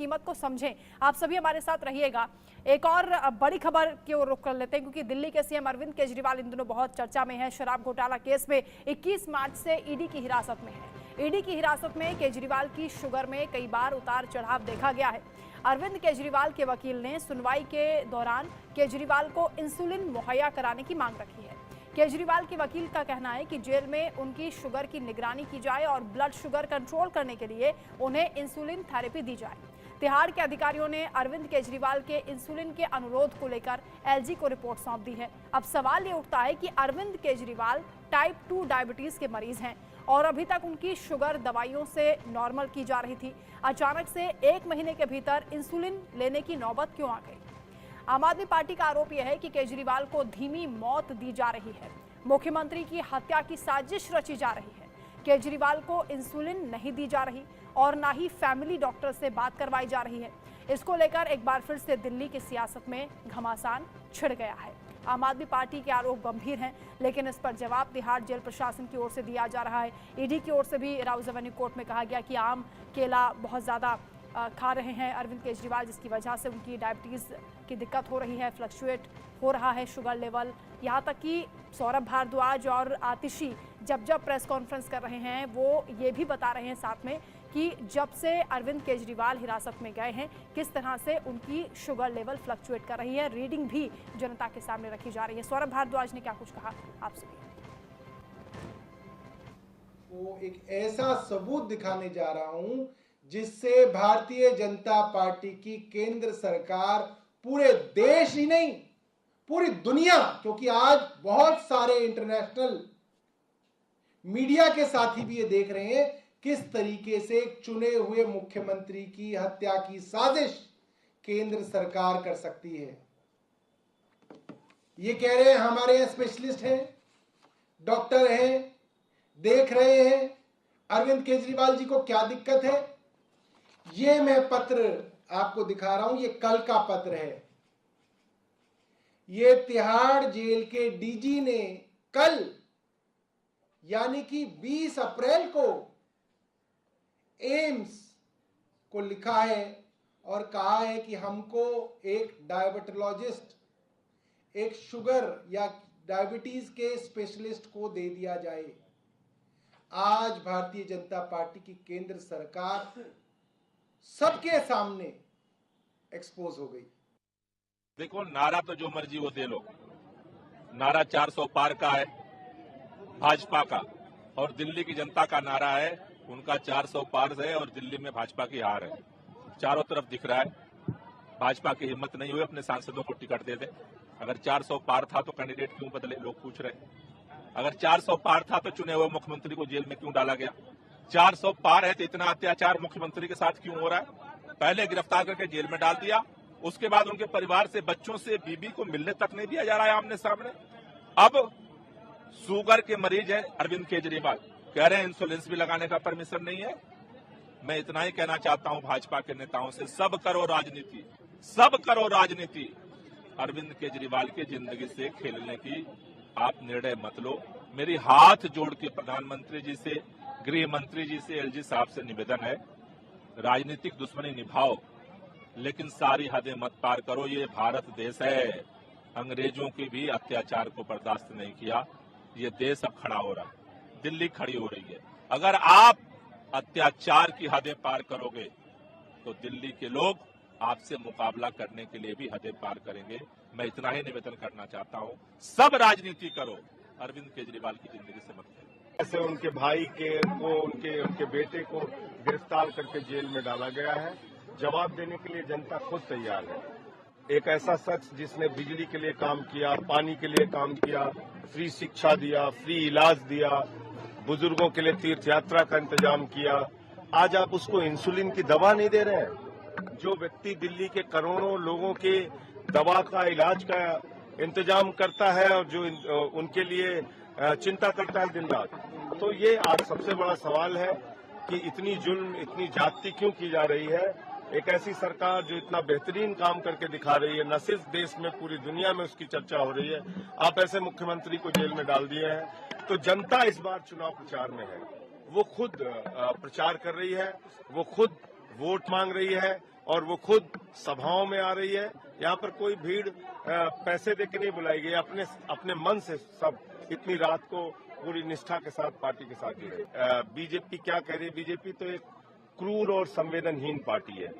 कीमत को समझें। आप सभी हमारे साथ रहिएगा। एक और बड़ी खबर की ओर रुख कर लेते हैं, क्योंकि दिल्ली के सीएम अरविंद केजरीवाल इन दिनों बहुत चर्चा में है। शराब घोटाला केस में 21 मार्च से ईडी की हिरासत में है। ईडी की हिरासत में केजरीवाल की शुगर में कई बार उतार चढ़ाव देखा गया है। अरविंद केजरीवाल के वकील ने सुनवाई के दौरान केजरीवाल को इंसुलिन मुहैया कराने की मांग रखी है। केजरीवाल के वकील का कहना है कि जेल में उनकी शुगर की निगरानी की जाए और ब्लड शुगर कंट्रोल करने के लिए उन्हें इंसुलिन थेरेपी दी जाए। तिहाड़ के अधिकारियों ने अरविंद केजरीवाल के इंसुलिन के अनुरोध को लेकर एलजी को रिपोर्ट सौंप दी है। अब सवाल ये उठता है कि अरविंद केजरीवाल टाइप 2 डायबिटीज के मरीज हैं और अभी तक उनकी शुगर दवाइयों से नॉर्मल की जा रही थी। अचानक से 1 महीने के भीतर इंसुलिन लेने की नौबत क्यों आ गई? आम आदमी पार्टी का आरोप यह है कि केजरीवाल को धीमी मौत दी जा रही है। मुख्यमंत्री की हत्या की साजिश रची जा रही है। केजरीवाल को इंसुलिन नहीं दी जा रही और ना ही फैमिली डॉक्टर से बात करवाई जा रही है। इसको लेकर एक बार फिर से दिल्ली की सियासत में घमासान छिड़ गया है। आम आदमी पार्टी के आरोप गंभीर हैं, लेकिन इस पर जवाब तिहाड़ जेल प्रशासन की ओर से दिया जा रहा है। ईडी की ओर से भी राउज एवेन्यू कोर्ट में कहा गया कि आम केला बहुत ज़्यादा खा रहे हैं अरविंद केजरीवाल, जिसकी वजह से उनकी डायबिटीज़ की दिक्कत हो रही है, फ्लक्चुएट हो रहा है शुगर लेवल। यहाँ तक कि सौरभ भारद्वाज और आतिशी जब प्रेस कॉन्फ्रेंस कर रहे हैं, वो ये भी बता रहे हैं साथ में कि जब से अरविंद केजरीवाल हिरासत में गए हैं, किस तरह से उनकी शुगर लेवल फ्लक्चुएट कर रही है। रीडिंग भी जनता के सामने रखी जा रही है। सौरभ भारद्वाज ने क्या कुछ कहा, आप सुनिए। वो एक ऐसा सबूत दिखाने जा रहा हूं जिससे भारतीय जनता पार्टी की केंद्र सरकार पूरे देश ही नहीं, पूरी दुनिया, क्योंकि आज बहुत सारे इंटरनेशनल मीडिया के साथी भी ये देख रहे हैं किस तरीके से एक चुने हुए मुख्यमंत्री की हत्या की साजिश केंद्र सरकार कर सकती है। ये कह रहे हैं हमारे यहां स्पेशलिस्ट हैं, डॉक्टर हैं, देख रहे हैं अरविंद केजरीवाल जी को क्या दिक्कत है। ये मैं पत्र आपको दिखा रहा हूं, ये कल का पत्र है। ये तिहाड़ जेल के डीजी ने कल यानी कि 20 अप्रैल को एम्स को लिखा है और कहा है कि हमको एक डायबिटोलॉजिस्ट, एक शुगर या डायबिटीज के स्पेशलिस्ट को दे दिया जाए। आज भारतीय जनता पार्टी की केंद्र सरकार सबके सामने एक्सपोज हो गई। देखो, नारा तो जो मर्जी वो दे लो, नारा 400 पार का है भाजपा का, और दिल्ली की जनता का नारा है उनका 400 पार है और दिल्ली में भाजपा की हार है। चारों तरफ दिख रहा है। भाजपा की हिम्मत नहीं हुई अपने सांसदों को टिकट दे दे। अगर 400 पार था तो कैंडिडेट क्यों बदले, लोग पूछ रहे। अगर 400 पार था तो चुने हुए मुख्यमंत्री को जेल में क्यों डाला गया। 400 पार है तो इतना अत्याचार मुख्यमंत्री के साथ क्यों हो रहा है। पहले गिरफ्तार करके जेल में डाल दिया, उसके बाद उनके परिवार से, बच्चों से, बीबी को मिलने तक नहीं दिया जा रहा है आमने सामने। अब शुगर के मरीज हैं अरविंद केजरीवाल, कह रहे हैं इंसुलिन भी लगाने का परमिशन नहीं है। मैं इतना ही कहना चाहता हूं भाजपा के नेताओं से, सब करो राजनीति, सब करो राजनीति। अरविंद केजरीवाल की जिंदगी से खेलने की आप निर्णय मत लो। मेरी हाथ जोड़ के प्रधानमंत्री जी से, गृह मंत्री जी से, एलजी साहब से निवेदन है, राजनीतिक दुश्मनी निभाओ लेकिन सारी हदें मत पार करो। ये भारत देश है, अंग्रेजों की भी अत्याचार को बर्दाश्त नहीं किया। ये देश अब खड़ा हो रहा है, दिल्ली खड़ी हो रही है। अगर आप अत्याचार की हदें पार करोगे तो दिल्ली के लोग आपसे मुकाबला करने के लिए भी हदें पार करेंगे। मैं इतना ही निवेदन करना चाहता हूं, सब राजनीति करो, अरविंद केजरीवाल की जिंदगी से मत करो। ऐसे उनके भाई को, उनके बेटे को गिरफ्तार करके जेल में डाला गया है। जवाब देने के लिए जनता खुद तैयार है। एक ऐसा शख्स जिसने बिजली के लिए काम किया, पानी के लिए काम किया, फ्री शिक्षा दिया, फ्री इलाज दिया, बुजुर्गों के लिए तीर्थ यात्रा का इंतजाम किया, आज आप उसको इंसुलिन की दवा नहीं दे रहे हैं। जो व्यक्ति दिल्ली के करोड़ों लोगों के दवा का, इलाज का इंतजाम करता है और जो उनके लिए चिंता करता है दिन रात, तो ये आज सबसे बड़ा सवाल है कि इतनी जुल्म, इतनी जाति क्यों की जा रही है। एक ऐसी सरकार जो इतना बेहतरीन काम करके दिखा रही है, न सिर्फ देश में, पूरी दुनिया में उसकी चर्चा हो रही है, आप ऐसे मुख्यमंत्री को जेल में डाल दिए हैं। तो जनता इस बार चुनाव प्रचार में है, वो खुद प्रचार कर रही है, वो खुद वोट मांग रही है, और वो खुद सभाओं में आ रही है। यहाँ पर कोई भीड़ पैसे दे के नहीं बुलाई गई, अपने मन से सब इतनी रात को पूरी निष्ठा के साथ पार्टी के साथ जुड़े। बीजेपी क्या कह रही है? बीजेपी तो एक क्रूर और संवेदनहीन पार्टी है।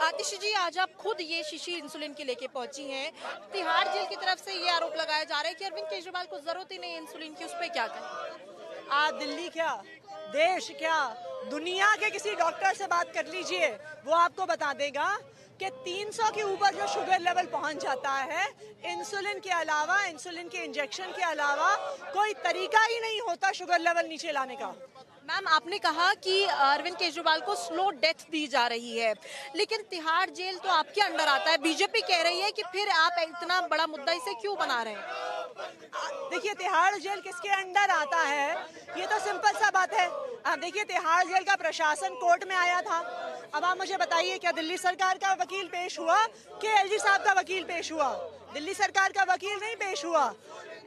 आतिशी जी, आज आप खुद ये शीशी इंसुलिन की लेके पहुंची हैं। तिहाड़ जेल की तरफ से ये आरोप लगाया जा रहा है कि अरविंद केजरीवाल को जरूरत ही नहीं है इंसुलिन की, उस पर क्या कहें? आज दिल्ली क्या, देश क्या, दुनिया के किसी डॉक्टर से बात कर लीजिए, वो आपको बता देगा कि 300 के ऊपर जो शुगर लेवल पहुंच जाता है, इंसुलिन के अलावा, इंसुलिन के इंजेक्शन के अलावा कोई तरीका ही नहीं होता शुगर लेवल नीचे लाने का। मैम, आपने कहा कि अरविंद केजरीवाल को स्लो डेथ दी जा रही है, लेकिन तिहाड़ जेल तो आपके अंडर आता है। बीजेपी कह रही है कि फिर आप इतना बड़ा मुद्दा इसे क्यों बना रहे हैं? देखिए, तिहाड़ जेल किसके अंडर आता है, ये तो सिंपल सा बात है। आप देखिए, तिहाड़ जेल का प्रशासन कोर्ट में आया था। अब आप मुझे बताइए, क्या दिल्ली सरकार का वकील पेश हुआ कि एलजी साहब का वकील पेश हुआ? दिल्ली सरकार का वकील नहीं पेश हुआ,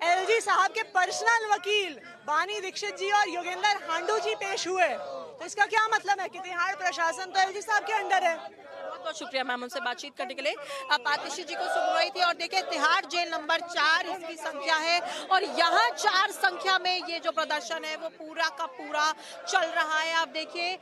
एलजी साहब के पर्सनल वकील बानी दीक्षित जी और योगेंद्र हांडू जी पेश हुए। तो इसका क्या मतलब है कि तिहाड़ प्रशासन तो एलजी साहब के अंडर है। बहुत बहुत शुक्रिया मैम उनसे बातचीत करने के लिए। आप आतिशी जी को सुन रही थी और देखिए, तिहाड़ जेल नंबर 4 इसकी संख्या है और यहाँ 4 संख्या में ये जो प्रदर्शन है वो पूरा का पूरा चल रहा है। आप देखिए,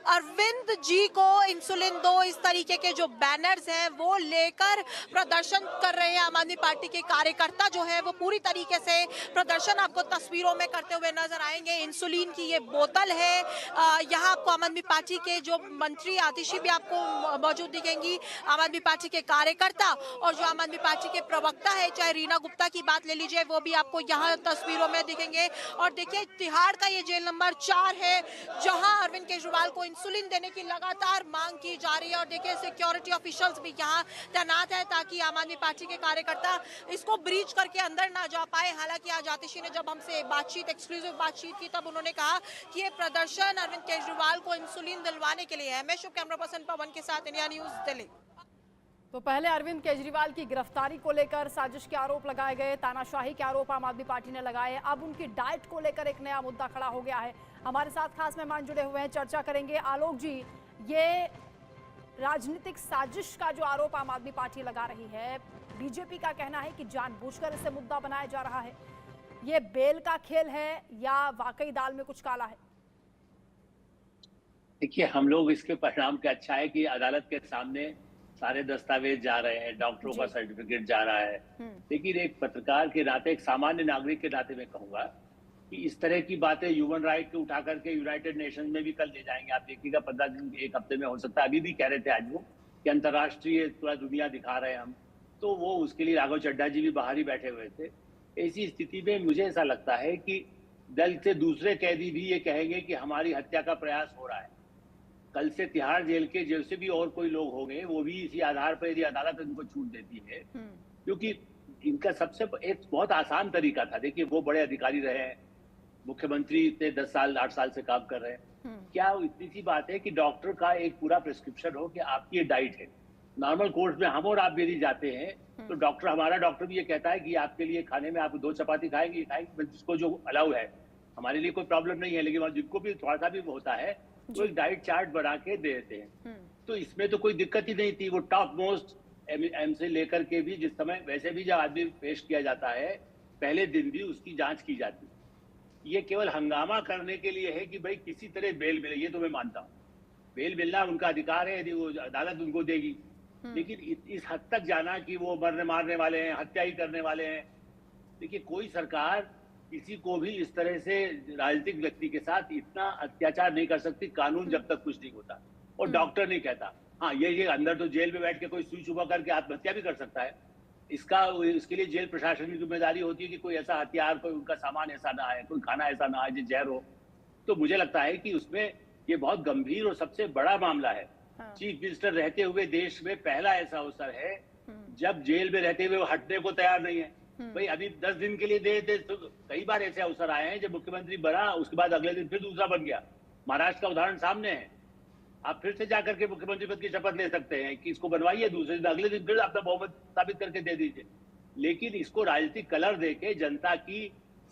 अरविंद जी को इंसुलिन दो, इस तरीके के जो बैनर्स हैं वो लेकर प्रदर्शन कर रहे हैं। आम आदमी पार्टी के कार्यकर्ता जो है वो पूरी तरीके से प्रदर्शन आपको तस्वीरों में करते हुए नजर आएंगे। इंसुलिन की ये बोतल है। यहाँ आपको आम आदमी पार्टी के जो मंत्री आतिशी भी आपको मौजूद दिखेंगी, आम आदमी पार्टी के कार्यकर्ता और जो आम आदमी पार्टी के प्रवक्ता है, चाहे रीना गुप्ता की बात ले लीजिए, वो भी आपको यहाँ तस्वीरों में दिखेंगे। और देखिए, तिहाड़ का ये जेल नंबर 4 है जहां अरविंद केजरीवाल को इंसुलिन देने की लगातार मांग की जा रही है। और देखिए, सिक्योरिटी ऑफिशियल्स भी यहाँ तैनात है ताकि आम आदमी पार्टी के कार्यकर्ता इसको ब्रीच करके अंदर ना जा पाए। हालांकि आज आतिशी ने जब हमसे बातचीत, एक्सक्लूसिव बातचीत की, तब उन्होंने कहा कि ये प्रदर्शन अरविंद केजरीवाल को इंसुलिन दिलवाने के लिए है। मैं शुभ कैमरा पर्सन पवन के साथ, इंडिया न्यूज दिल्ली। तो पहले अरविंद केजरीवाल की गिरफ्तारी को लेकर साजिश के आरोप लगाए गए, तानाशाही के आरोप आम आदमी पार्टी ने लगाए। अब उनकी डाइट को लेकर एक नया मुद्दा खड़ा हो गया है। हमारे साथ खास मेहमान जुड़े हुए हैं, चर्चा करेंगे। आलोक जी, ये राजनीतिक साजिश का जो आरोप आम आदमी पार्टी लगा रही है, बीजेपी का कहना है कि जानबूझकर इसे मुद्दा बनाया जा रहा है। ये बेल का खेल है या वाकई दाल में कुछ काला है? देखिए, हम लोग इसके परिणाम का अच्छा है कि अदालत के सामने सारे दस्तावेज जा रहे हैं, डॉक्टरों का सर्टिफिकेट जा रहा है। लेकिन एक पत्रकार के नाते, एक सामान्य नागरिक के नाते मैं कहूंगा कि इस तरह की बातें ह्यूमन राइट के उठा करके यूनाइटेड नेशन में भी कल ले जाएंगे। आप देखिएगा, 15 दिन, एक हफ्ते में हो सकता है। अभी भी कह रहे थे आज वो कि अंतर्राष्ट्रीय पूरा दुनिया दिखा रहे हैं हम, तो वो उसके लिए राघव चड्ढा जी भी बाहर ही बैठे हुए थे। ऐसी स्थिति में मुझे ऐसा लगता है कि दल से दूसरे कैदी भी ये कहेंगे कि हमारी हत्या का प्रयास हो रहा है। कल से तिहाड़ जेल के जैसे भी और कोई लोग होंगे, वो भी इसी आधार पर यदि अदालत इनको छूट देती है, क्योंकि इनका सबसे एक बहुत आसान तरीका था। देखिए, वो बड़े अधिकारी रहे हैं, मुख्यमंत्री इतने 10 साल 8 साल से काम कर रहे हैं। क्या इतनी सी बात है कि डॉक्टर का एक पूरा प्रिस्क्रिप्शन हो कि आपकी ये डाइट है। नॉर्मल कोर्स में हम और आप यदि जाते हैं तो डॉक्टर, हमारा डॉक्टर भी ये कहता है कि आपके लिए खाने में आप 2 चपाती खाएंगे, जिसको जो अलाउ है, हमारे लिए कोई प्रॉब्लम नहीं है। लेकिन जिनको भी थोड़ा सा भी होता है तो एक डाइट चार्ट बना के दे देते हैं। तो इसमें तो कोई दिक्कत ही नहीं थी। वो टॉप मोस्ट एम से लेकर के भी, जिस समय वैसे भी जब आदमी पेश किया जाता है, पहले दिन भी उसकी जांच की जाती है। ये केवल हंगामा करने के लिए है कि भाई किसी तरह बेल मिले, ये तो मैं मानता हूँ। बेल मिलना उनका अधिकार है, यदि वो अदालत उनको देगी। लेकिन इस हद तक जाना कि वो मरने मारने वाले हैं, हत्या ही करने वाले हैं। देखिए, कोई सरकार किसी को भी इस तरह से राजनीतिक व्यक्ति के साथ इतना अत्याचार नहीं कर सकती, कानून जब तक कुछ नहीं होता। और डॉक्टर नहीं कहता। हाँ, ये अंदर तो जेल में बैठ के कोई सुई चुभा करके आत्महत्या भी कर सकता है। इसके लिए जेल प्रशासन की जिम्मेदारी होती है कि कोई ऐसा हथियार, कोई उनका सामान ऐसा ना आए, कोई खाना ऐसा ना आए जो जहर हो। तो मुझे लगता है कि उसमें ये बहुत गंभीर और सबसे बड़ा मामला है। चीफ मिनिस्टर रहते हुए देश में पहला ऐसा अवसर है जब जेल में रहते हुए वो हटने को तैयार नहीं है। भाई, अभी 10 दिन के लिए दे तो कई बार ऐसे अवसर आए हैं जब मुख्यमंत्री बना, उसके बाद अगले दिन फिर दूसरा बन गया। महाराष्ट्र का उदाहरण सामने है। आप फिर से जाकर के मुख्यमंत्री पद की शपथ ले सकते हैं कि इसको बनवाइए, दूसरे दिन अगले दिन फिर अपना बहुमत साबित करके दे दीजिए। लेकिन इसको राजनीतिक कलर देके जनता की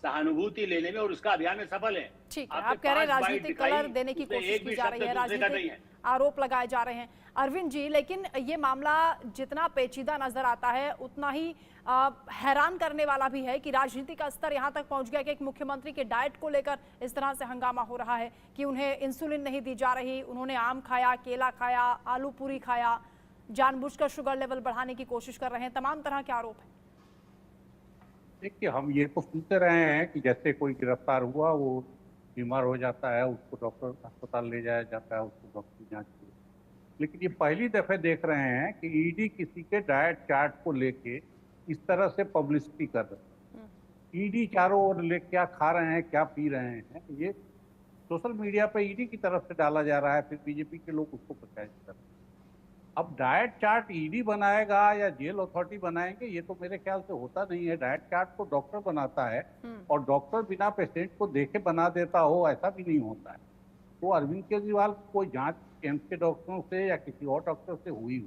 सहानुभूति लेने में और उसका अभियान में सफल है। ठीक है, आप कह रहे हैं राजनीतिक कलर देने की कोशिश की जा रही है। राजनीतिक आरोप लगाए जा रहे हैं। अरविंद जी, लेकिन ये मामला जितना पेचीदा नजर आता है उतना ही हैरान करने वाला भी है कि राजनीति का स्तर यहाँ तक पहुंच गया कि एक मुख्यमंत्री के डाइट को लेकर इस तरह से हंगामा हो रहा है कि उन्हें इंसुलिन नहीं दी जा रही, उन्होंने आम खाया, केला खाया, आलू पूरी खाया, जानबूझकर शुगर लेवल बढ़ाने की कोशिश कर रहे हैं, तमाम तरह के आरोप हैं। देखिए, हम ये तो सुनते रहे हैं कि जैसे कोई गिरफ्तार हुआ, वो बीमार हो जाता है, उसको डॉक्टर अस्पताल ले जाया जाता है, उसको डॉक्टर जांच की। लेकिन ये पहली दफे देख रहे हैं कि ईडी किसी के डाइट चार्ट को लेके इस तरह से पब्लिसिटी कर रहे हैं। ईडी चारों ओर ले क्या खा रहे हैं, क्या पी रहे हैं, ये सोशल मीडिया पे ईडी की तरफ से डाला जा रहा है, फिर बीजेपी के लोग उसको प्रचारित कर रहे हैं। अब डाइट चार्ट ईडी बनाएगा या जेल अथॉरिटी बनाएंगे, ये तो मेरे ख्याल से होता नहीं है। डाइट चार्ट को डॉक्टर बनाता है और डॉक्टर बिना पेशेंट को देखे बना देता हो, ऐसा भी नहीं होता है। तो अरविंद केजरीवाल कोई जांच एम्स के डॉक्टरों से या किसी और डॉक्टर से हुई,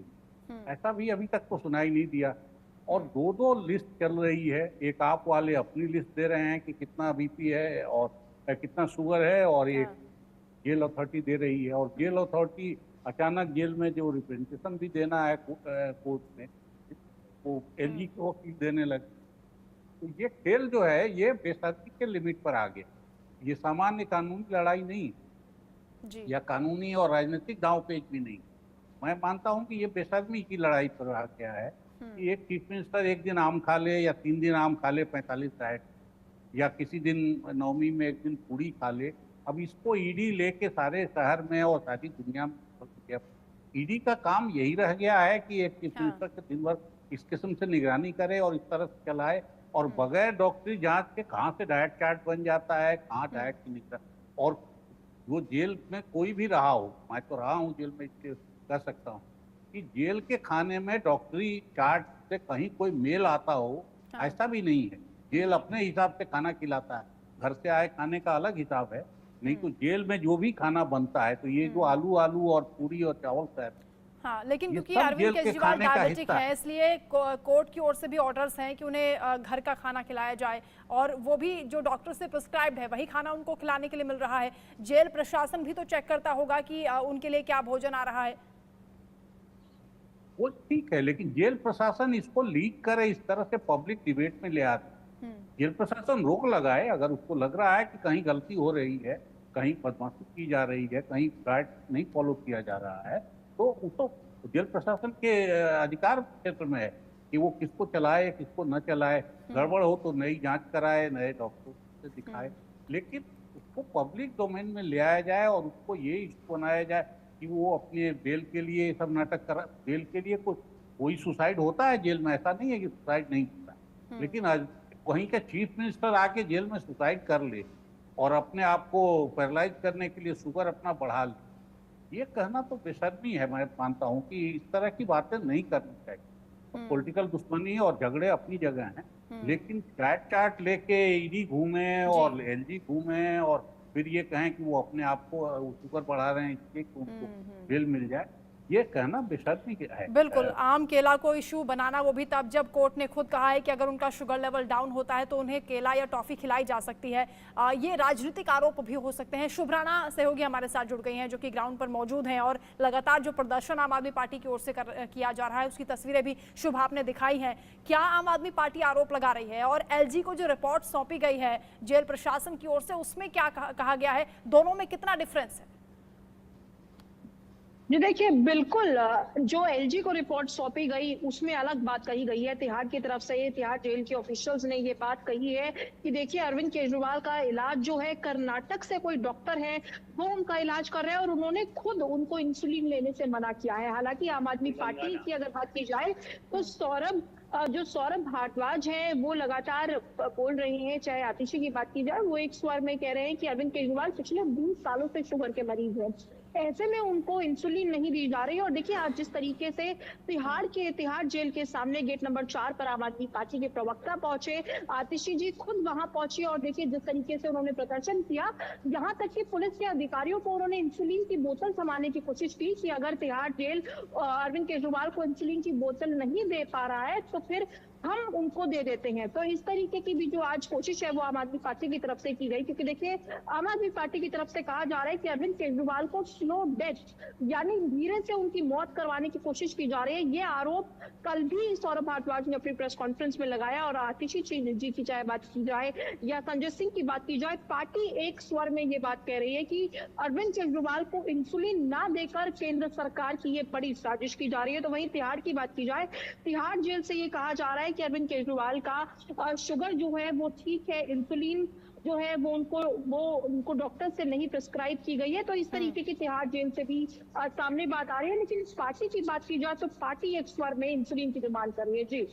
ऐसा भी अभी तक तो सुनाई नहीं दिया। और दो लिस्ट चल रही है, एक आप वाले अपनी लिस्ट दे रहे हैं कि कितना बीपी है और कितना शुगर है, और एक जेल अथॉरिटी दे रही है। और जेल अथॉरिटी अचानक जेल में जो रिप्रेजेंटेशन भी देना है कोर्ट में, वो एलजी को वकील देने लगे। तो ये खेल जो है ये बेशर्मी के लिमिट पर आ गया। ये सामान्य कानूनी लड़ाई नहीं जी। या कानूनी और राजनीतिक दांव पेच भी नहीं। मैं मानता हूं कि ये बेशर्मी की लड़ाई पर आ गया है कि एक चीफ मिनिस्टर एक दिन आम खा ले या 3 दिन आम खा ले 45 डाइट, या किसी दिन नवमी में एक दिन पूरी खा ले। अब इसको ईडी लेके सारे शहर में और सारी दुनिया में, ईडी का काम यही रह गया है कि एक चीफ मिनिस्टर के दिन भर इस किस्म से निगरानी करे और इस तरह से चलाए, और बगैर डॉक्टरी जांच के कहाँ से डाइट चार्ट बन जाता है, कहाँ डाइट की निगरानी। और वो जेल में कोई भी रहा हो, मैं तो रहा हूँ जेल में, इसलिए कह सकता हूँ कि जेल के खाने में डॉक्टरी चार्ट से कहीं कोई मेल आता हो, ऐसा भी नहीं है। जेल अपने हिसाब से खाना खिलाता है, घर से आए खाने का अलग हिसाब है। नहीं तो जेल में जो भी खाना बनता है, तो ये जो आलू और पूरी और चावल है, हाँ, लेकिन क्योंकि सब अरविंद जेल के केजरीवाल खाने का डायबिटिक हिस्सा है, इसलिए कोर्ट की ओर से भी ऑर्डर्स हैं कि उन्हें घर का खाना खिलाया जाए, और वो भी जो डॉक्टर से प्रिस्क्राइब्ड है वही खाना उनको खिलाने के लिए मिल रहा है। जेल प्रशासन भी तो चेक करता होगा कि उनके लिए क्या भोजन आ रहा है। वो ठीक है, लेकिन जेल प्रशासन इसको लीक करे, इस तरह से पब्लिक डिबेट में ले आते। जेल प्रशासन रोक लगाए, अगर उसको लग रहा है कि कहीं गलती हो रही है, कहीं बदमाशी की जा रही है, कहीं डाइट नहीं फॉलो किया जा रहा है, तो उसको जेल प्रशासन के अधिकार क्षेत्र में है कि वो किसको चलाए, किसको न चलाए। गड़बड़ हो तो नई जांच कराए, नए डॉक्टर से दिखाए, लेकिन उसको पब्लिक डोमेन में ले आया जाए और उसको ये इश्यू बनाया जाए कि वो अपने बेल के लिए सब नाटक करा। बेल के लिए कोई सुसाइड होता है जेल में, ऐसा नहीं है कि सुसाइड नहीं होता, लेकिन आज वहीं का चीफ मिनिस्टर आके जेल में सुसाइड कर ले और अपने आप को पैरालाइज करने के लिए शुगर अपना बढ़ा ले, ये कहना तो बेशर्मी है। मैं मानता हूँ कि इस तरह की बातें नहीं करनी चाहिए। पॉलिटिकल दुश्मनी और झगड़े अपनी जगह हैं, लेकिन डाइट चार्ट लेके ईडी घूमे और एलजी घूमे और फिर ये कहें कि वो अपने आप को शुगर बढ़ा रहे हैं इसलिए कि उनको बेल मिल जाए, ये कहना बेशर्मी है। बिल्कुल, आम केला को इशू बनाना, वो भी तब जब कोर्ट ने खुद कहा है कि अगर उनका शुगर लेवल डाउन होता है तो उन्हें केला या टॉफी खिलाई जा सकती है। ये राजनीतिक आरोप भी हो सकते हैं। शुभ राणा सहयोगी हमारे साथ जुड़ गई हैं, जो कि ग्राउंड पर मौजूद हैं, और लगातार जो प्रदर्शन आम आदमी पार्टी की ओर से किया जा रहा है उसकी तस्वीरें भी शुभ आपने दिखाई हैं। क्या आम आदमी पार्टी आरोप लगा रही है, और एलजी को जो रिपोर्ट सौंपी गई है जेल प्रशासन की ओर से, उसमें क्या कहा गया है, दोनों में कितना डिफरेंस है? जी देखिए, बिल्कुल जो एलजी को रिपोर्ट सौंपी गई उसमें अलग बात कही गई है। तिहाड़ की तरफ से, तिहाड़ जेल के ऑफिशियल्स ने ये बात कही है कि देखिए अरविंद केजरीवाल का इलाज जो है, कर्नाटक से कोई डॉक्टर है वो उनका इलाज कर रहे हैं और उन्होंने खुद उनको इंसुलिन लेने से मना किया है। हालांकि आम आदमी पार्टी की अगर बात की जाए तो सौरभ भारद्वाज हैं वो लगातार बोल रही हैं, चाहे आतिशी की बात की जाए, वो एक स्वर में कह रहे हैं कि अरविंद केजरीवाल पिछले 20 सालों से शुगर के मरीज हैं, ऐसे में उनको इंसुलिन नहीं दी जा रही। और देखिए आज जिस तरीके से तिहाड़ जेल के सामने गेट नंबर 4 पर आम आदमी पार्टी के प्रवक्ता पहुंचे, आतिशी जी खुद वहां पहुंची, और देखिए जिस तरीके से उन्होंने प्रदर्शन किया, यहाँ तक कि पुलिस के अधिकारियों को उन्होंने इंसुलिन की बोतल थमाने की कोशिश की कि अगर तिहाड़ जेल अरविंद केजरीवाल को इंसुलिन की बोतल नहीं दे पा रहा है तो फिर हम उनको दे देते हैं। तो इस तरीके की भी जो आज कोशिश है वो आम आदमी पार्टी की तरफ से की गई, क्योंकि देखिए आम आदमी पार्टी की तरफ से कहा जा रहा है कि अरविंद केजरीवाल को स्लो डेथ यानी धीरे से उनकी मौत करवाने की कोशिश की जा रही है। ये आरोप कल भी सौरभ भारद्वाज ने अपनी प्रेस कॉन्फ्रेंस में लगाया। और आतिशी जी की चाहे बात की जाए या संजय सिंह की बात की जाए, पार्टी एक स्वर में ये बात कह रही है कि अरविंद केजरीवाल को इंसुलिन ना देकर केंद्र सरकार की ये बड़ी साजिश की जा रही है। तो वहीं तिहाड़ की बात की जाए, तिहाड़ जेल से ये कहा जा रहा है कि अरविंद केजरीवाल का शुगर जो है वो ठीक है, इंसुलिन जो है वो उनको डॉक्टर से नहीं प्रिस्क्राइब की गई है। तो इस तरीके की तिहाड़ जेल से भी सामने बात आ रही है। लेकिन इस पार्टी की बात की जाए तो पार्टी एक स्वर में इंसुलिन की डिमांड कर रही है। जी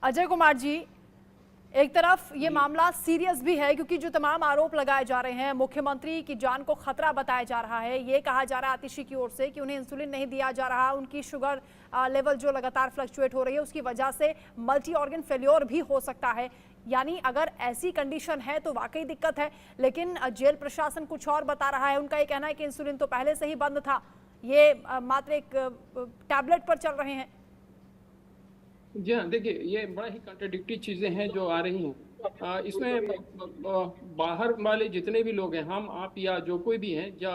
अजय कुमार जी, एक तरफ ये मामला सीरियस भी है क्योंकि जो तमाम आरोप लगाए जा रहे हैं, मुख्यमंत्री की जान को खतरा बताया जा रहा है। ये कहा जा रहा है आतिशी की ओर से कि उन्हें इंसुलिन नहीं दिया जा रहा, उनकी शुगर लेवल जो लगातार फ्लक्चुएट हो रही है उसकी वजह से मल्टी ऑर्गन फेल्योर भी हो सकता है। यानी अगर ऐसी कंडीशन है तो वाकई दिक्कत है। लेकिन जेल प्रशासन कुछ और बता रहा है। उनका ये कहना है कि इंसुलिन तो पहले से ही बंद था, ये मात्र एक टैबलेट पर चल रहे हैं। जी हाँ, देखिए ये बड़ा ही कॉन्ट्राडिक्टरी चीज़ें हैं जो आ रही हैं। इसमें बाहर वाले जितने भी लोग हैं, हम आप या जो कोई भी हैं, या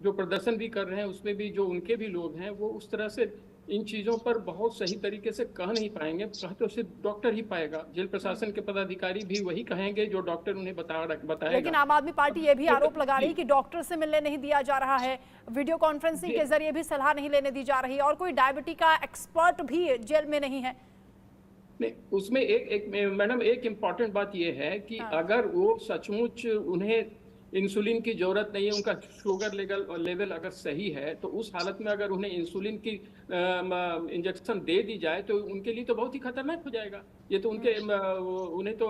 जो प्रदर्शन भी कर रहे हैं उसमें भी जो उनके भी लोग हैं, वो उस तरह से इन चीज़ों पर बहुत सही तरीके से कह नहीं पाएंगे। कह तो सिर्फ डॉक्टर ही पाएगा, जेल प्रशासन के पदाधिकारी भी वही कहेंगे जो डॉक्टर उन्हें बताएगा। लेकिन आम आदमी पार्टी ये भी आरोप लगा रही है कि डॉक्टर से मिलने नहीं दिया जा रहा है, वीडियो कॉन्फ्रेंसिंग के जरिए भी सलाह नहीं लेने दी जा रही, और कोई डायबिटीज का एक्सपर्ट भी जेल में नहीं है। नहीं, उसमें मैडम एक इम्पॉर्टेंट बात यह है कि अगर वो सचमुच उन्हें इंसुलिन की जरूरत नहीं है, उनका शुगर लेवल अगर सही है, तो उस हालत में अगर उन्हें इंसुलिन की इंजेक्शन दे दी जाए तो उनके लिए तो बहुत ही खतरनाक हो जाएगा। ये तो उन्हें तो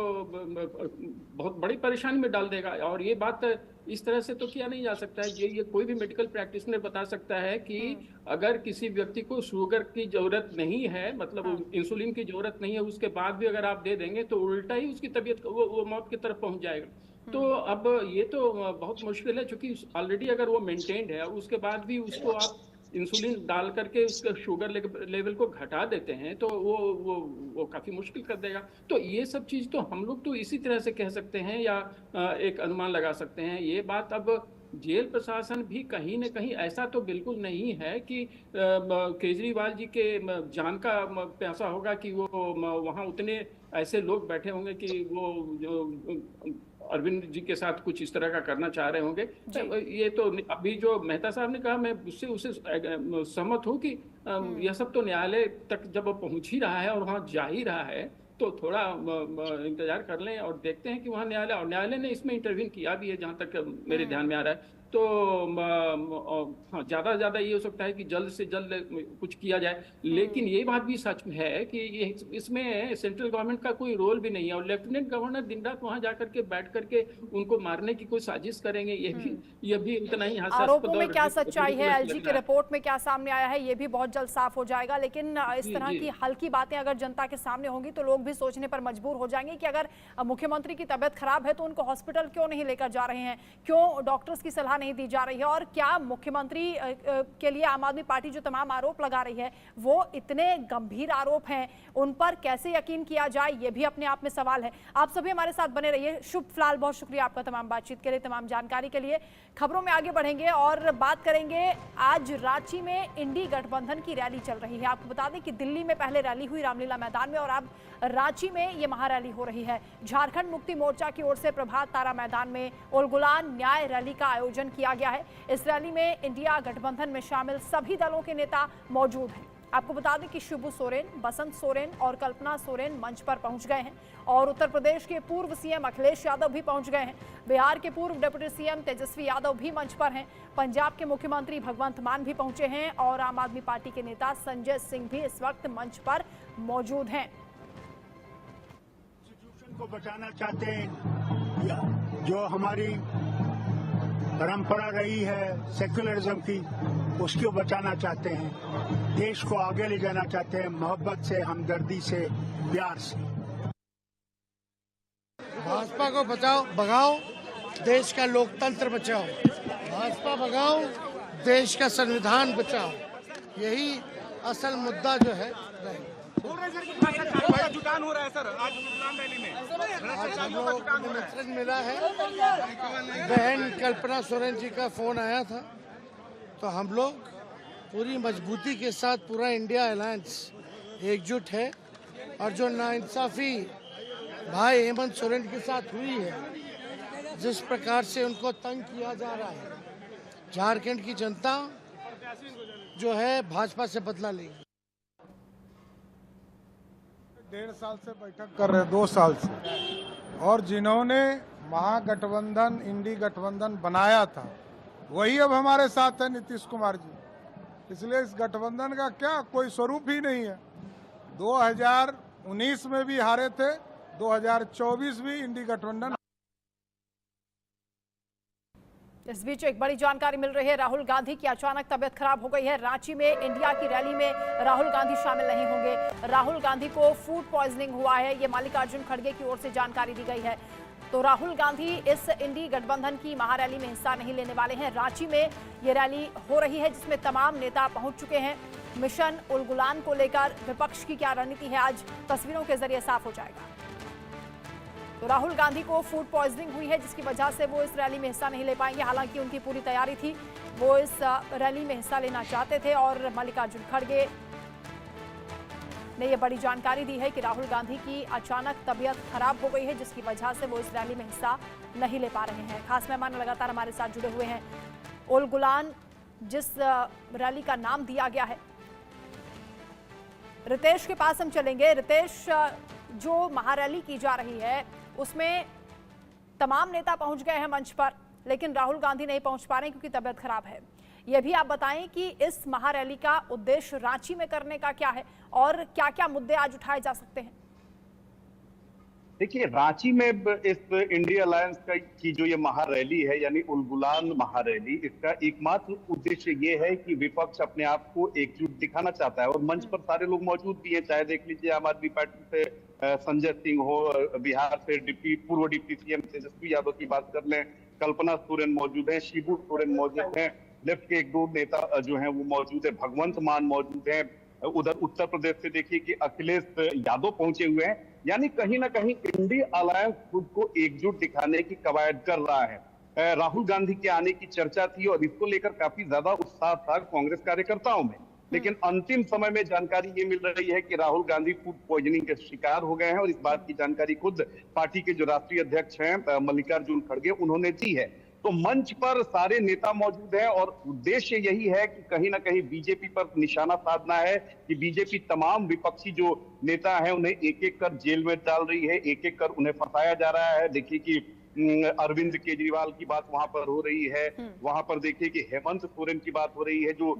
बहुत बड़ी परेशानी में डाल देगा। और ये बात इस तरह से तो किया नहीं जा सकता है। ये कोई भी मेडिकल प्रैक्टिशनर बता सकता है कि अगर किसी व्यक्ति को शुगर की जरूरत नहीं है, मतलब इंसुलिन की जरूरत नहीं है, उसके बाद भी अगर आप दे देंगे तो उल्टा ही उसकी तबीयत वो मौत की तरफ पहुंच जाएगा। तो अब ये तो बहुत मुश्किल है, क्योंकि ऑलरेडी अगर वो मेंटेन्ड है उसके बाद भी उसको आप इंसुलिन डाल करके उसका शुगर लेवल को घटा देते हैं तो वो काफ़ी मुश्किल कर देगा। तो ये सब चीज़ तो हम लोग तो इसी तरह से कह सकते हैं या एक अनुमान लगा सकते हैं। ये बात अब जेल प्रशासन भी कहीं न कहीं ऐसा तो बिल्कुल नहीं है कि केजरीवाल जी के जान का प्यासा होगा कि वो वहाँ उतने ऐसे लोग बैठे होंगे कि वो जो अरविंद जी के साथ कुछ इस तरह का करना चाह रहे होंगे। ये तो अभी जो मेहता साहब ने कहा, मैं उससे सहमत हूँ कि यह सब तो न्यायालय तक जब वो पहुँच ही रहा है और वहाँ जा ही रहा है तो थोड़ा इंतजार कर लें और देखते हैं कि वहाँ न्यायालय ने इसमें इंटरवीन किया भी है, जहाँ तक मेरे ध्यान में आ रहा है। तो हाँ, ज़्यादा से ज़्यादा ये हो सकता है कि जल्द से जल्द कुछ किया जाए। लेकिन ये बात भी सच है कि इसमें सेंट्रल गवर्नमेंट का कोई रोल भी नहीं है, और लेफ्टिनेंट गवर्नर दिन रात वहाँ जाकर के बैठ करके उनको मारने की कोई साजिश करेंगे, ये भी उतना ही आरोपों में क्या सच्चाई है, एलजी की रिपोर्ट में क्या सामने आया है, ये भी बहुत जल्द साफ हो जाएगा। लेकिन इस तरह की हल्की बातें अगर जनता के सामने होंगी तो लोग भी सोचने पर मजबूर हो जाएंगे कि अगर मुख्यमंत्री की तबियत खराब है तो उनको हॉस्पिटल क्यों नहीं लेकर जा रहे हैं, क्यों डॉक्टर्स की सलाह नहीं दी जा रही है, और क्या मुख्यमंत्री के लिए आम आदमी पार्टी जो तमाम आरोप लगा रही है वो इतने गंभीर आरोप हैं, उन पर कैसे यकीन किया जाए, ये भी अपने आप में सवाल है। आप सभी हमारे साथ बने रहिए। शुभ फिलहाल बहुत शुक्रिया आपका तमाम बातचीत के लिए, तमाम जानकारी के लिए। खबरों में आगे बढ़ेंगे और बात करेंगे, आज रांची में इंडी गठबंधन की रैली चल रही है। आपको बता दें कि दिल्ली में पहले रैली हुई रामलीला मैदान में और अब रांची में ये महारैली हो रही है। झारखंड मुक्ति मोर्चा की ओर से प्रभात तारा मैदान में उलगुलान न्याय रैली का आयोजन किया गया है। इस रैली में इंडिया गठबंधन में शामिल सभी दलों के नेता मौजूद हैं। आपको बता दें कि शिबू सोरेन, बसंत सोरेन और कल्पना सोरेन मंच पर पहुंच गए हैं और उत्तर प्रदेश के पूर्व सीएम अखिलेश यादव भी पहुंच गए हैं। बिहार के पूर्व डिप्टी सीएम तेजस्वी यादव भी मंच पर हैं। पंजाब के मुख्यमंत्री भगवंत मान भी पहुंचे हैं और आम आदमी पार्टी के नेता संजय सिंह भी इस वक्त मंच पर मौजूद हैं। को बचाना चाहते हैं, जो हमारी परंपरा रही है सेक्युलरिज्म की, उसको बचाना चाहते हैं, देश को आगे ले जाना चाहते हैं, मोहब्बत से, हमदर्दी से, प्यार से। भाजपा को बचाओ, भगाओ, देश का लोकतंत्र बचाओ। भाजपा भगाओ, देश का संविधान बचाओ। यही असल मुद्दा जो है। जुटान हो रहा है सर आज गुलाम रैली में। आज हम लोग को निमंत्रण मिला है, बहन कल्पना सोरेन जी का फोन आया था, तो हम लोग पूरी मजबूती के साथ पूरा इंडिया अलायंस एकजुट है। और जो नाइंसाफी भाई हेमंत सोरेन के साथ हुई है, जिस प्रकार से उनको तंग किया जा रहा है, झारखंड की जनता जो है भाजपा से बदला लेगी। 1.5 साल से बैठक कर रहे, 2 साल से, और जिन्होंने महागठबंधन इंडी गठबंधन बनाया था वही अब हमारे साथ है, नीतीश कुमार जी। इसलिए इस गठबंधन का क्या कोई स्वरूप ही नहीं है। 2019 में भी हारे थे, 2024 भी इंडी गठबंधन। इस बीच एक बड़ी जानकारी मिल रही है, राहुल गांधी की अचानक तबीयत खराब हो गई है। रांची में इंडिया की रैली में राहुल गांधी शामिल नहीं होंगे। राहुल गांधी को फूड पॉइजनिंग हुआ है, ये मल्लिकार्जुन खड़गे की ओर से जानकारी दी गई है। तो राहुल गांधी इस इंडी गठबंधन की महारैली में हिस्सा नहीं लेने वाले हैं। रांची में ये रैली हो रही है जिसमें तमाम नेता पहुंच चुके हैं। मिशन उल गुलान को लेकर विपक्ष की क्या रणनीति है, आज तस्वीरों के जरिए साफ हो जाएगा। तो राहुल गांधी को फूड पॉइजनिंग हुई है, जिसकी वजह से वो इस रैली में हिस्सा नहीं ले पाएंगे। हालांकि उनकी पूरी तैयारी थी, वो इस रैली में हिस्सा लेना चाहते थे। और मल्लिकार्जुन खड़गे ने ये बड़ी जानकारी दी है कि राहुल गांधी की अचानक तबीयत खराब हो गई है, जिसकी वजह से वो इस रैली में हिस्सा नहीं ले पा रहे हैं। खास मेहमान लगातार हमारे साथ जुड़े हुए हैं। उल गुलान जिस रैली का नाम दिया गया है, रितेश के पास हम चलेंगे। रितेश, जो महारैली की जा रही है उसमें तमाम नेता पहुंच गए हैं मंच पर, लेकिन राहुल गांधी नहीं पहुंच पा रहे हैं क्योंकि तबीयत खराब है। ये भी आप बताएं कि इस महारैली का उद्देश्य रांची में करने का क्या है और क्या-क्या मुद्दे आज उठाए जा सकते हैं? देखिए, रांची में इस इंडिया अलायंस की जो ये महारैली है, यानी उल गुलान महारैली, इसका एकमात्र उद्देश्य ये है कि विपक्ष अपने आप को एकजुट दिखाना चाहता है। और मंच पर सारे लोग मौजूद भी हैं, चाहे देख लीजिए आम आदमी पार्टी से संजय सिंह हो, बिहार से पूर्व डिप्टी सीएम तेजस्वी यादव की बात कर लें, कल्पना सोरेन मौजूद है, शिबू सोरेन मौजूद है, लेफ्ट के 1-2 नेता जो हैं वो मौजूद है, भगवंत मान मौजूद है। उधर उत्तर प्रदेश से देखिए कि अखिलेश यादव पहुंचे हुए हैं। यानी कहीं ना कहीं इंडिया अलायंस खुद को एकजुट दिखाने की कवायद कर रहा है। राहुल गांधी के आने की चर्चा थी और इसको लेकर काफी ज्यादा उत्साह था कांग्रेस कार्यकर्ताओं में, लेकिन अंतिम समय में जानकारी ये मिल रही है कि राहुल गांधी फूड पॉइजनिंग के शिकार हो गए हैं। और इस बात की जानकारी खुद पार्टी के जो राष्ट्रीय अध्यक्ष हैं मल्लिकार्जुन खड़गे, उन्होंने दी है। तो मंच पर सारे नेता मौजूद हैं और उद्देश्य यही है कि कहीं ना कहीं बीजेपी पर निशाना साधना है कि बीजेपी तमाम विपक्षी जो नेता हैं उन्हें एक एक कर जेल में डाल रही है, एक एक कर उन्हें फंसाया जा रहा है। देखिए कि अरविंद केजरीवाल की बात वहां पर हो रही है, वहां पर देखिए कि हेमंत सोरेन की बात हो रही है, जो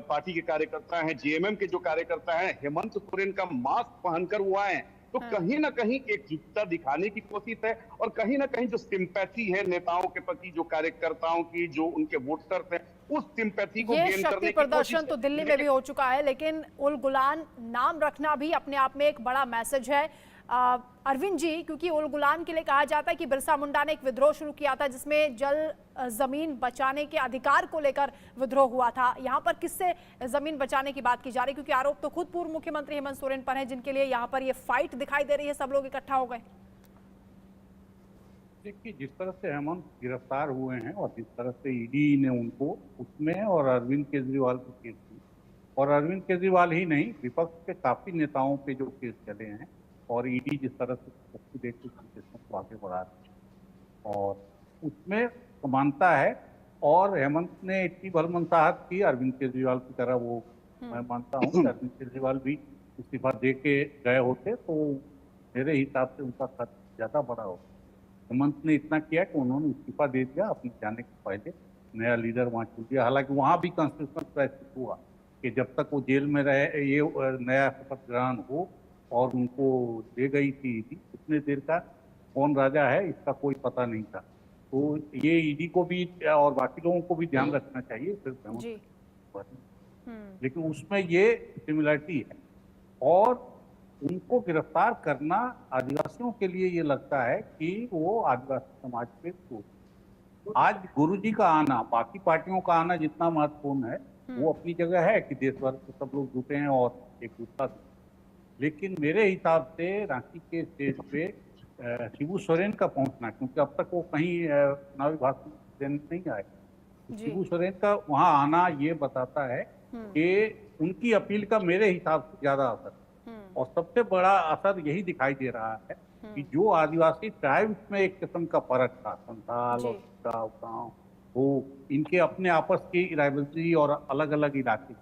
पार्टी के कार्यकर्ता हैं, जेएमएम के जो कार्यकर्ता हैं, हेमंत सोरेन का मास्क पहनकर वो आए। तो कहीं ना कहीं एकजुटता दिखाने की कोशिश है और कहीं ना कहीं जो सिंपैथी है नेताओं के प्रति, जो कार्यकर्ताओं की, जो उनके वोटर्स हैं, उस सिंपैथी को गेन करने की प्रदर्शन तो दिल्ली में भी हो चुका है, लेकिन उल गुलान नाम रखना भी अपने आप में एक बड़ा मैसेज है। अरविंद जी, क्योंकि उल गुलान के लिए कहा जाता है कि बिरसा मुंडा ने एक विद्रोह शुरू किया था जिसमें जमीन बचाने के अधिकार को लेकर विद्रोह हुआ था। यहाँ पर किससे जमीन बचाने की बात की जा रही है, क्योंकि आरोप तो खुद पूर्व मुख्यमंत्री हेमंत सोरेन पर है, जिनके लिए यहाँ पर ये फाइट दिखाई दे रही है, सब लोग इकट्ठा हो गए। देखिए, जिस तरह से हेमंत गिरफ्तार हुए हैं और जिस तरह से ईडी ने उनको उसमें और अरविंद केजरीवाल के केस में, और अरविंद केजरीवाल ही नहीं, विपक्ष के काफी नेताओं पे जो केस चले हैं और ईडी जिस तरह से देख को आगे बढ़ा रही है और उसमें समानता है। और हेमंत ने इतनी भलमनसाहत की अरविंद केजरीवाल की तरह, वो मैं मानता हूँ कि अरविंद केजरीवाल भी इस्तीफा दे के गए होते तो मेरे हिसाब से उनका खर्च ज्यादा बड़ा होता। हेमंत ने इतना किया कि उन्होंने इस्तीफा दे दिया, अपने जाने के पहले नया लीडर वहाँ चुन दिया। हालांकि वहाँ भी कॉन्स्टिट्यूशनल क्राइसिस हुआ कि जब तक वो जेल में रहे, ये नया शपथ ग्रहण हो और उनको दे गई थी ईडी, उतने देर का कौन राजा है इसका कोई पता नहीं था। तो ये ईडी को भी और बाकी लोगों को भी ध्यान रखना चाहिए, सिर्फ लेकिन उसमें ये सिमिलरिटी है। और उनको गिरफ्तार करना आदिवासियों के लिए ये लगता है कि वो आदिवासी समाज पे आज गुरुजी का आना, बाकी पार्टियों का आना जितना महत्वपूर्ण है वो अपनी जगह है कि देश भर से सब लोग जुटे हैं और एक दूसरा, लेकिन मेरे हिसाब से रांची के स्टेज पे शिबू सोरेन का पहुंचना, क्योंकि अब तक वो कहीं चुनावी भाषण देने नहीं आए, शिबू सोरेन का वहां आना ये बताता है कि उनकी अपील का मेरे हिसाब से ज्यादा असर है। और सबसे बड़ा असर यही दिखाई दे रहा है कि जो आदिवासी ट्राइब्स में एक किस्म का फर्क था, संथाल और गाँव, वो इनके अपने आपस की राइवलरी और अलग अलग इलाके,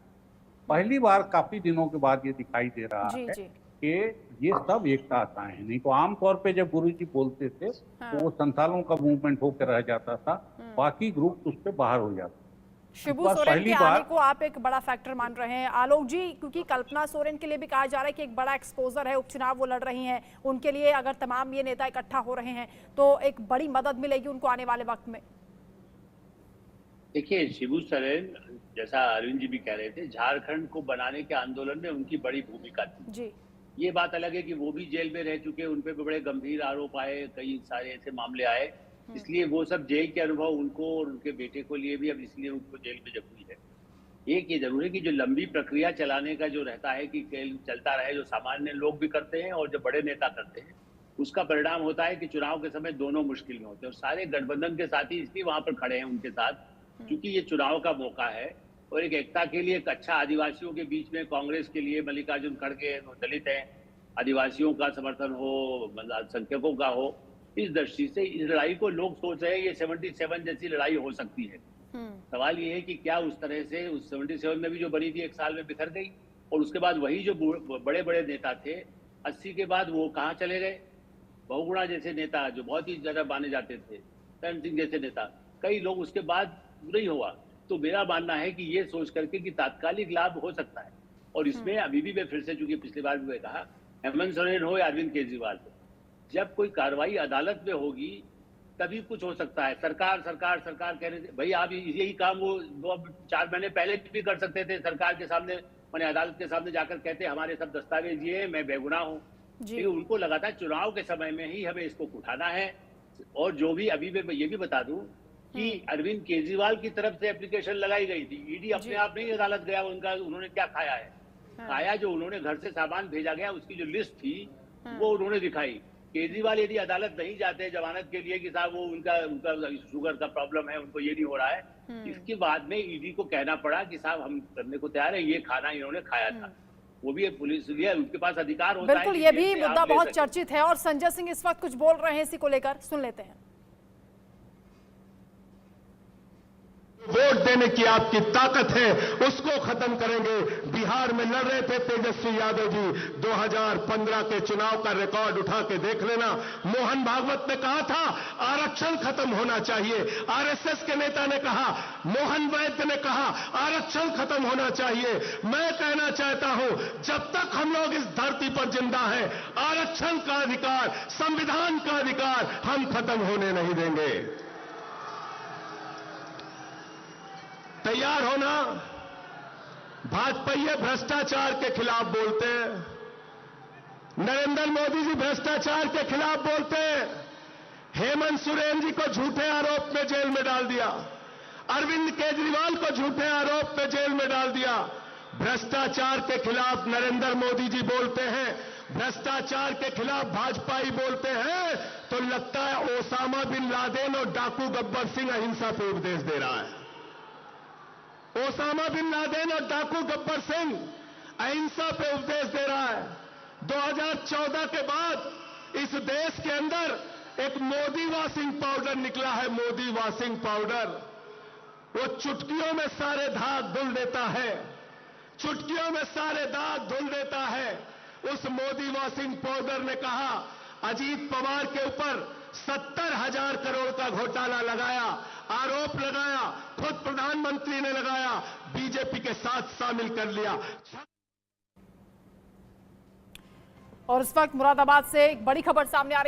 पहली बार काफी दिनों के बाद ये दिखाई दे रहा है कि ये सब एक साथ आए हैं। नहीं तो आमतौर पे जब गुरुजी बोलते थे तो वो संथालों का मूवमेंट होकर रह जाता था, बाकी ग्रुप उससे बाहर हो जाते। शिबू सोरेन के आने को आप एक बड़ा फैक्टर मान रहे हैं आलोक जी, क्योंकि कल्पना सोरेन के लिए भी कहा जा रहा है कि एक बड़ा एक्सपोजर है, उपचुनाव वो लड़ रही हैं, उनके लिए अगर तमाम ये नेता इकट्ठा हो रहे हैं तो एक बड़ी मदद मिलेगी उनको आने वाले वक्त में। देखिए, शिबू सोरेन जैसा अरविंद जी भी कह रहे थे, झारखंड को बनाने के आंदोलन में उनकी बड़ी भूमिका थी जी। ये बात अलग है कि वो भी जेल में रह चुके, उन पे बड़े गंभीर आरोप आए, कई सारे ऐसे मामले आए, इसलिए वो सब जेल के अनुभव उनको और उनके बेटे को लिए भी अब इसलिए उनको जेल में जरूरी है। एक ये जरूर है कि जो लंबी प्रक्रिया चलाने का जो रहता है कि चलता रहे, जो सामान्य लोग भी करते हैं और जो बड़े नेता करते हैं, उसका परिणाम होता है कि चुनाव के समय दोनों मुश्किल में होते हैं। और सारे गठबंधन के साथी इसलिए वहां पर खड़े हैं उनके साथ, क्योंकि ये चुनाव का मौका है और एक एकता के लिए, एक अच्छा आदिवासियों के बीच में कांग्रेस के लिए मल्लिकार्जुन खड़गे दलित हैं, आदिवासियों का समर्थन हो, अल्पसंख्यकों का हो, इस दृष्टि से इस लड़ाई को लोग सोच रहे हैं ये 77 जैसी लड़ाई हो सकती है। सवाल ये है कि क्या उस तरह से उस 77 में भी जो बनी थी एक साल में बिखर गई, और उसके बाद वही जो बड़े बड़े नेता थे 80 के बाद वो कहाँ चले गए। बहुगुणा जैसे नेता जो बहुत ही ज्यादा माने जाते थे, करण सिंह जैसे नेता, कई लोग उसके बाद नहीं हुआ। तो मेरा मानना है कि ये सोच करके कि तात्कालिक लाभ हो सकता है, और इसमें अभी भी मैं फिर से, चूंकि पिछली बार भी मैं कहा, हेमंत सोरेन हो या अरविंद केजरीवाल हो, जब कोई कार्रवाई अदालत में होगी तभी कुछ हो सकता है। सरकार सरकार सरकार कहने से भाई आप यही काम वो 4 महीने पहले भी कर सकते थे, सरकार के सामने मैंने अदालत के सामने जाकर कहते हमारे सब दस्तावेज ये, मैं बेगुनाह हूँ। लेकिन उनको लगा था चुनाव के समय में ही हमें इसको उठाना है। और जो भी अभी मैं ये भी बता दूं कि अरविंद केजरीवाल की तरफ से एप्लीकेशन लगाई गई थी, ईडी अपने आप नहीं अदालत गया, उन्होंने क्या खाया है, खाया जो उन्होंने घर से सामान भेजा गया उसकी जो लिस्ट थी वो उन्होंने दिखाई। केजरीवाल यदि अदालत नहीं जाते जमानत के लिए कि साहब वो उनका शुगर का प्रॉब्लम है, उनको ये नहीं हो रहा है, इसके बाद में ईडी को कहना पड़ा कि साहब हम करने को तैयार है, ये खाना इन्होंने खाया था। वो भी पुलिस लिए, उनके पास अधिकार होता है। बिल्कुल, ये भी मुद्दा बहुत चर्चित है और संजय सिंह इस वक्त कुछ बोल रहे हैं इसी को लेकर, सुन लेते हैं। वोट देने की आपकी ताकत है उसको खत्म करेंगे। बिहार में लड़ रहे थे तेजस्वी यादव जी, 2015 के चुनाव का रिकॉर्ड उठा के देख लेना। मोहन भागवत ने कहा था आरक्षण खत्म होना चाहिए, आरएसएस के नेता ने कहा, मोहन वैद्य ने कहा आरक्षण खत्म होना चाहिए। मैं कहना चाहता हूं जब तक हम लोग इस धरती पर जिंदा हैं, आरक्षण का अधिकार, संविधान का अधिकार हम खत्म होने नहीं देंगे। तैयार होना। भाजपाई भ्रष्टाचार के खिलाफ बोलते हैं, नरेंद्र मोदी जी भ्रष्टाचार के खिलाफ बोलते हैं, हेमंत सोरेन जी को झूठे आरोप में जेल में डाल दिया, अरविंद केजरीवाल को झूठे आरोप में जेल में डाल दिया। भ्रष्टाचार के खिलाफ नरेंद्र मोदी जी बोलते हैं, भ्रष्टाचार के खिलाफ भाजपाई बोलते हैं, तो लगता है ओसामा बिन लादेन और डाकू गब्बर सिंह अहिंसा पे उपदेश दे रहा है। ओसामा बिन लादेन और डाकू गब्बर सिंह अहिंसा पे उपदेश दे रहा है। 2014 के बाद इस देश के अंदर एक मोदी वॉशिंग पाउडर निकला है, मोदी वॉशिंग पाउडर। वो चुटकियों में सारे दाग धुल देता है, चुटकियों में सारे दाग धुल देता है। उस मोदी वॉशिंग पाउडर ने कहा अजीत पवार के ऊपर 70,000 करोड़ का घोटाला लगाया, आरोप लगाया, खुद प्रधानमंत्री ने लगाया, बीजेपी के साथ शामिल कर लिया। और इस वक्त मुरादाबाद से एक बड़ी खबर सामने आ रही है।